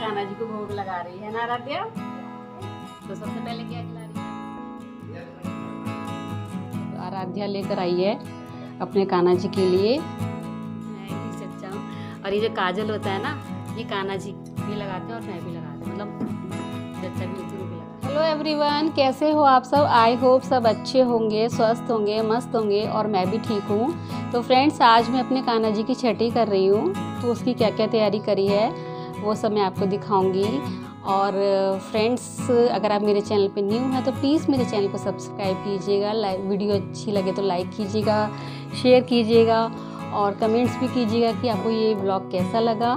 कान्हा जी को भोग लगा रही है ना आराध्या। तो सबसे पहले क्या खिला रही है? तो आराध्या लेकर आई है अपने कान्हा जी के लिए मैं भी सच्चा हूँ। और ये जो काजल होता है ना, ये कान्हा जी भी लगाते हैं और मैं भी लगाती हूँ, मतलब जच्चा भी होती है भी लगाती। हेलो एवरीवन, कैसे हो आप सब? आई होप सब अच्छे होंगे, स्वस्थ होंगे, मस्त होंगे और मैं भी ठीक हूँ। तो फ्रेंड्स, आज मैं अपने कान्हा जी की छठी कर रही हूँ, तो उसकी क्या क्या तैयारी करी है वो सब मैं आपको दिखाऊंगी। और फ्रेंड्स, अगर आप मेरे चैनल पे न्यू हैं तो प्लीज़ मेरे चैनल को सब्सक्राइब कीजिएगा, वीडियो अच्छी लगे तो लाइक कीजिएगा, शेयर कीजिएगा और कमेंट्स भी कीजिएगा कि आपको ये ब्लॉग कैसा लगा।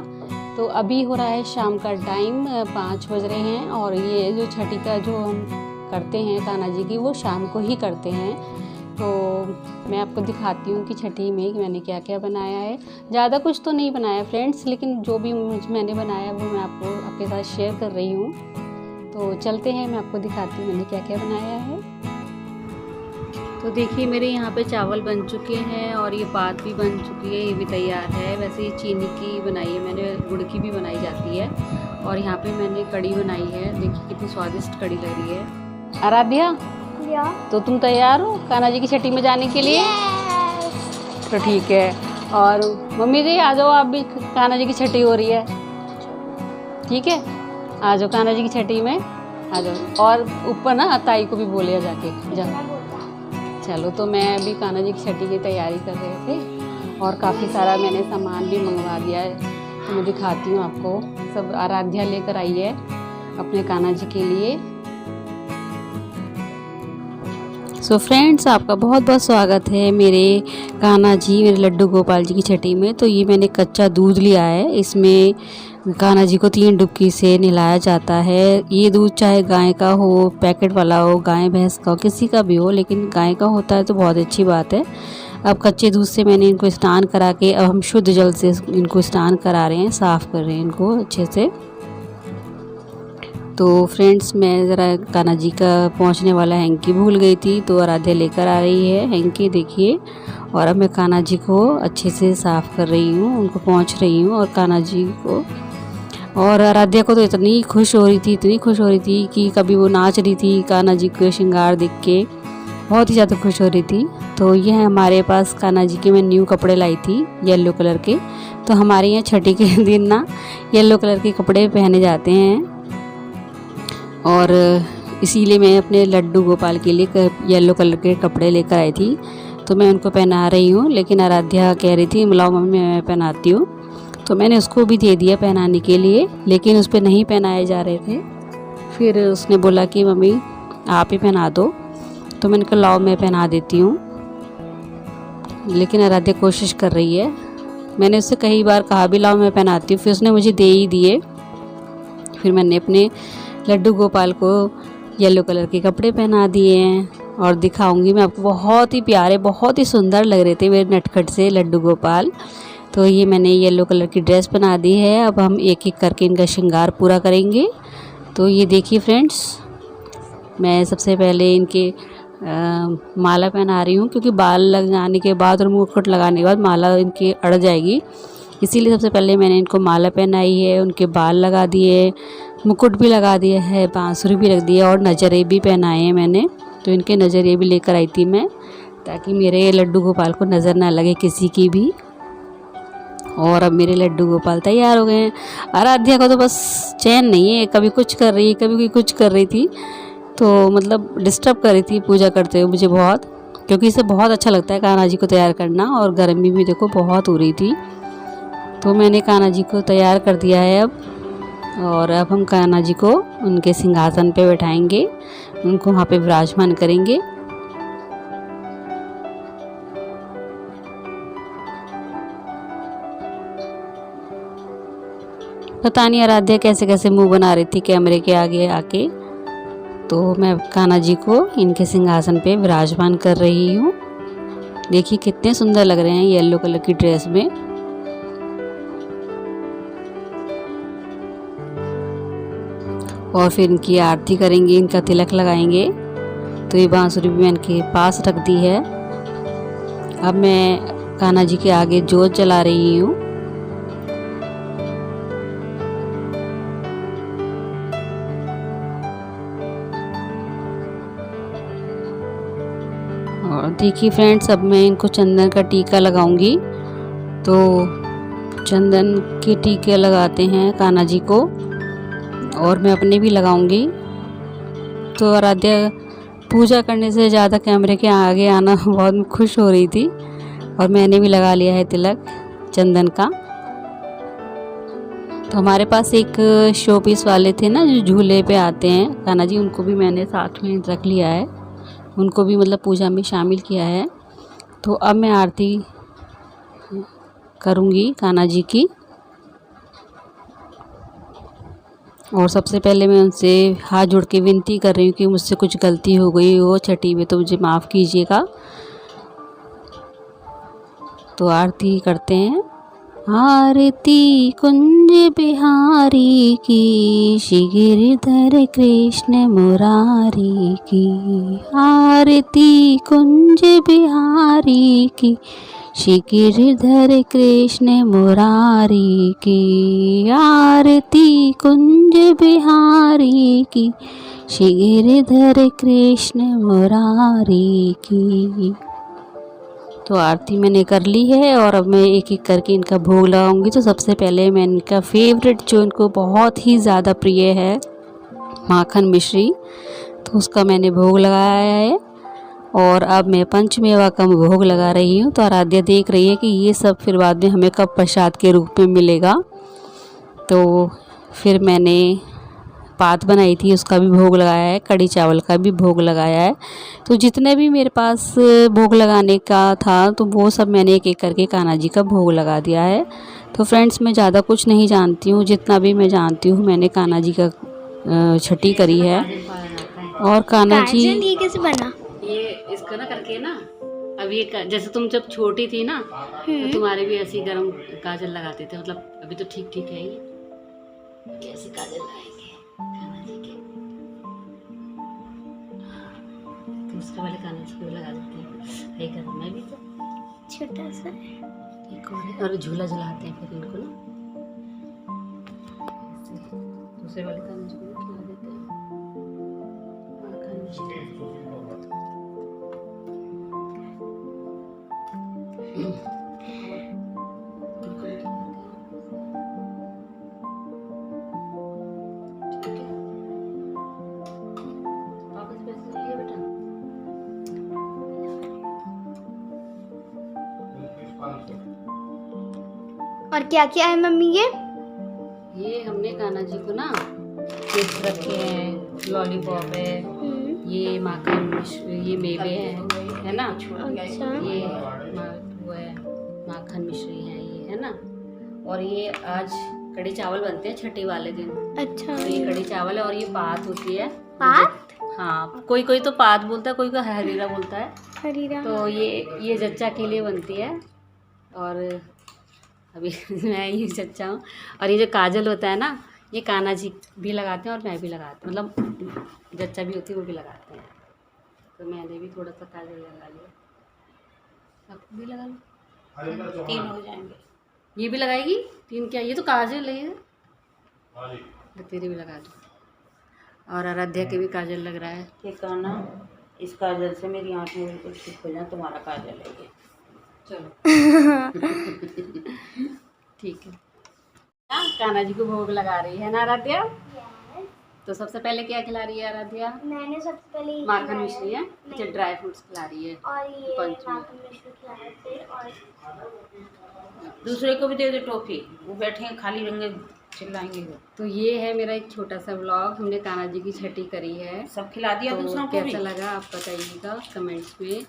तो अभी हो रहा है शाम का टाइम, 5 बज रहे हैं और ये जो छठी का जो हम करते हैं कान्हा जी की, वो शाम को ही करते हैं। तो मैं आपको दिखाती हूँ कि छठी में कि मैंने क्या क्या बनाया है। ज़्यादा कुछ तो नहीं बनाया फ्रेंड्स, लेकिन जो भी मैंने बनाया वो मैं आपके साथ शेयर कर रही हूँ। तो चलते हैं, मैं आपको दिखाती हूँ मैंने क्या क्या बनाया है। तो देखिए, मेरे यहाँ पे चावल बन चुके हैं और ये बात भी बन चुकी है, ये भी तैयार है। वैसे ये चीनी की बनाई है मैंने, गुड़ की भी बनाई जाती है। और यहाँ पे मैंने कढ़ी बनाई है, देखिए कितनी स्वादिष्ट कढ़ी लग रही है। आराध्या, तो तुम तैयार हो कान्हा जी की छठी में जाने के लिए? तो ठीक है। और मम्मी जी आ जाओ, आप भी, कान्हा जी की छठी हो रही है। ठीक है, आ जाओ कान्हा जी की छठी में आ जाओ। और ऊपर ना ताई को भी बोलिए जाके जाओ। चलो, तो मैं अभी कान्हा जी की छठी की तैयारी कर रहे थे और काफ़ी सारा मैंने सामान भी मंगवा दिया है, तो मैं दिखाती हूँ आपको। सब आराध्या लेकर आई है अपने कान्हा जी के लिए। सो फ्रेंड्स, आपका बहुत बहुत स्वागत है मेरे कान्हा जी, मेरे लड्डू गोपाल जी की छठी में। तो ये मैंने कच्चा दूध लिया है, इसमें कान्हा जी को 3 डुबकी से नहलाया जाता है। ये दूध चाहे गाय का हो, पैकेट वाला हो, गाय भैंस का हो, किसी का भी हो, लेकिन गाय का होता है तो बहुत अच्छी बात है। अब कच्चे दूध से मैंने इनको स्नान करा के, अब हम शुद्ध जल से इनको स्नान करा रहे हैं, साफ़ कर रहे हैं इनको अच्छे से। तो फ्रेंड्स, मैं ज़रा कान्हा जी का पहुंचने वाला हैंकी भूल गई थी, तो आराध्या लेकर आ रही है हैंकी, देखिए। और अब मैं कान्हा जी को अच्छे से साफ़ कर रही हूँ, उनको पहुंच रही हूँ और कान्हा जी को। और आराध्या को तो इतनी खुश हो रही थी, इतनी खुश हो रही थी कि कभी वो नाच रही थी कान्हा जी के श्रृंगार देख के, बहुत ही ज़्यादा खुश हो रही थी। तो ये है हमारे पास कान्हा जी के मैं न्यू कपड़े लाई थी येलो कलर के। तो हमारे यहाँ छठी के दिन ना येलो कलर के कपड़े पहने जाते हैं, और इसीलिए मैं अपने लड्डू गोपाल के लिए येलो कलर के कपड़े लेकर आई थी। तो मैं उनको पहना रही हूँ, लेकिन आराध्या कह रही थी मिलाओ मम्मी मैं पहनाती हूँ, तो मैंने उसको भी दे दिया पहनाने के लिए, लेकिन उस पर नहीं पहनाए जा रहे थे। फिर उसने बोला कि मम्मी आप ही पहना दो, तो मैंने कहा लाओ मैं पहना देती हूँ। लेकिन आराध्या कोशिश कर रही है, मैंने उससे कई बार कहा भी लाओ मैं पहनाती हूँ, फिर उसने मुझे दे ही दिए। फिर मैंने अपने लड्डू गोपाल को येलो कलर के कपड़े पहना दिए हैं और दिखाऊंगी मैं आपको। बहुत ही प्यारे, बहुत ही सुंदर लग रहे थे मेरे नटखट से लड्डू गोपाल। तो ये मैंने येलो कलर की ड्रेस बना दी है। अब हम एक एक करके इनका श्रृंगार पूरा करेंगे। तो ये देखिए फ्रेंड्स, मैं सबसे पहले इनके माला पहना रही हूँ, क्योंकि बाल लगाने के बाद और मुकुट लगाने के बाद माला इनकी अड़ जाएगी, इसीलिए सबसे पहले मैंने इनको माला पहनाई है, उनके बाल लगा दिए, मुकुट भी लगा दिया है, बांसुरी भी रख दिया और नजरे भी पहनाए हैं मैंने। तो इनके नजरे भी लेकर आई थी मैं, ताकि मेरे लड्डू गोपाल को नज़र ना लगे किसी की भी। और अब मेरे लड्डू गोपाल तैयार हो गए हैं। आराध्या को तो बस चैन नहीं है, कभी कुछ कर रही है, कभी कुछ कर रही थी, तो मतलब डिस्टर्ब कर रही थी पूजा करते हुए मुझे बहुत, क्योंकि इसे बहुत अच्छा लगता है कान्हा जी को तैयार करना। और गर्मी भी देखो बहुत हो रही थी, तो मैंने कान्हा जी को तैयार कर दिया है अब। और अब हम कान्हा जी को उनके सिंहासन पे बैठाएंगे, उनको वहाँ पे विराजमान करेंगे। पता नहीं आराध्या कैसे कैसे मुंह बना रही थी कैमरे के आगे आके। तो मैं कान्हा जी को इनके सिंहासन पे विराजमान कर रही हूँ। देखिए कितने सुंदर लग रहे हैं येलो कलर की ड्रेस में। और फिर इनकी आरती करेंगे, इनका तिलक लगाएंगे। तो ये बांसुरी भी मैं इनके पास रख दी है। अब मैं कान्हा जी के आगे जोत जला रही हूँ। और देखिए फ्रेंड्स, अब मैं इनको चंदन का टीका लगाऊंगी। तो चंदन के टीके लगाते हैं कान्हा जी को, और मैं अपने भी लगाऊंगी। तो आराध्या पूजा करने से ज़्यादा कैमरे के आगे आना बहुत खुश हो रही थी, और मैंने भी लगा लिया है तिलक चंदन का। तो हमारे पास एक शो पीस वाले थे ना जो झूले पे आते हैं कान्हा जी, उनको भी मैंने साथ में रख लिया है, उनको भी मतलब पूजा में शामिल किया है। तो अब मैं आरती करूँगी कान्हा जी की। और सबसे पहले मैं उनसे हाथ जोड़ के विनती कर रही हूँ कि मुझसे कुछ गलती हो गई हो छठी में तो मुझे माफ़ कीजिएगा। तो आरती करते हैं। आरती कुंज बिहारी की, श्री गिरधर कृष्ण मुरारी की। आरती कुंज बिहारी की, श्री गिरधर कृष्ण मुरारी की। आरती कुंज बिहारी की, श्री गिरधर कृष्ण मुरारी की। तो आरती मैंने कर ली है, और अब मैं एक एक करके इनका भोग लगाऊंगी। तो सबसे पहले मैं इनका फेवरेट, जो इनको बहुत ही ज़्यादा प्रिय है, माखन मिश्री, तो उसका मैंने भोग लगाया है। और अब मैं पंचमेवा का भोग लगा रही हूँ। तो आराध्या देख रही है कि ये सब फिर बाद में हमें कब प्रसाद के रूप में मिलेगा। तो फिर मैंने पात बनाई थी, उसका भी भोग लगाया है, कड़ी चावल का भी भोग लगाया है। तो जितने भी मेरे पास भोग लगाने का था तो वो सब मैंने एक एक करके कान्हा जी का भोग लगा दिया है। तो फ्रेंड्स, मैं ज़्यादा कुछ नहीं जानती हूँ, जितना भी मैं जानती हूँ मैंने कान्हा जी का छठी करी है। और कान्हा जी ये कैसे बना? ये इसको ना करके ना, अब ये जैसे तुम जब छोटी थी ना तो तुम्हारे भी ऐसी गरम काजल लगाते थे, मतलब अभी तो ठीक ठीक है ये, कैसे काजल लगाएंगे कान्हा जी के। तो उसके वाले कान्हा जी को लगा देते हैं, ये कर मैं भी तो छोटा सा एक और झूला झुलाते हैं फिर इनको ना, दूसरे वाले कान्हा जी को खिला देते हैं। और क्या क्या है मम्मी? ये हमने कान्हा जी को ना चिप्स रखे हैं, लॉलीपॉप है, ये माखन, ये मेवे है ना, अच्छा। ये वो है माखन मिश्री है ये, है ना। और ये आज कड़ी चावल बनते हैं छठी वाले दिन। अच्छा। तो ये कड़ी चावल है, और ये पात होती है। पात? हाँ, कोई कोई तो पात बोलता है, कोई कोई हरीरा बोलता है। हरीरा। तो ये जच्चा के लिए बनती है, और अभी मैं ये जच्चा हूँ। और ये जो काजल होता है ना, ये कान्हा जी भी लगाते हैं और मैं भी लगाती हूँ, मतलब जच्चा भी होती है वो भी लगाते हैं। तो मैंने भी थोड़ा सा काजल लगा लिया, आप भी लगा लो, 3 हो जाएंगे। ये भी लगाएगी 3? क्या ये तो काजल है, तो तेरी भी लगा दो। और आराध्या के भी काजल लग रहा है। ये कान्हा, इस काजल से मेरी आँखें बिल्कुल ठीक हो जाए, तुम्हारा काजल है ये। चलो ठीक है। कान्हा जी को भोग लगा रही है ना आराध्या? तो सबसे पहले क्या खिला रही है आराध्या? मैंने सबसे पहले माखन मिश्री है, अच्छा ड्राई फ्रूट्स खिला रही है, और ये पंच में। माखन मिश्री खिलाए थे। और दूसरे को भी दे दे टॉफी, वो बैठे हैं खाली रंगे चिल्लाएंगे वो। तो ये है मेरा एक छोटा सा व्लॉग, हमने कान्हा जी की छठी करी है। सब खिला दिया तो दूसरों को भी। कैसा लगा आप बताइएगा कमेंट्स में।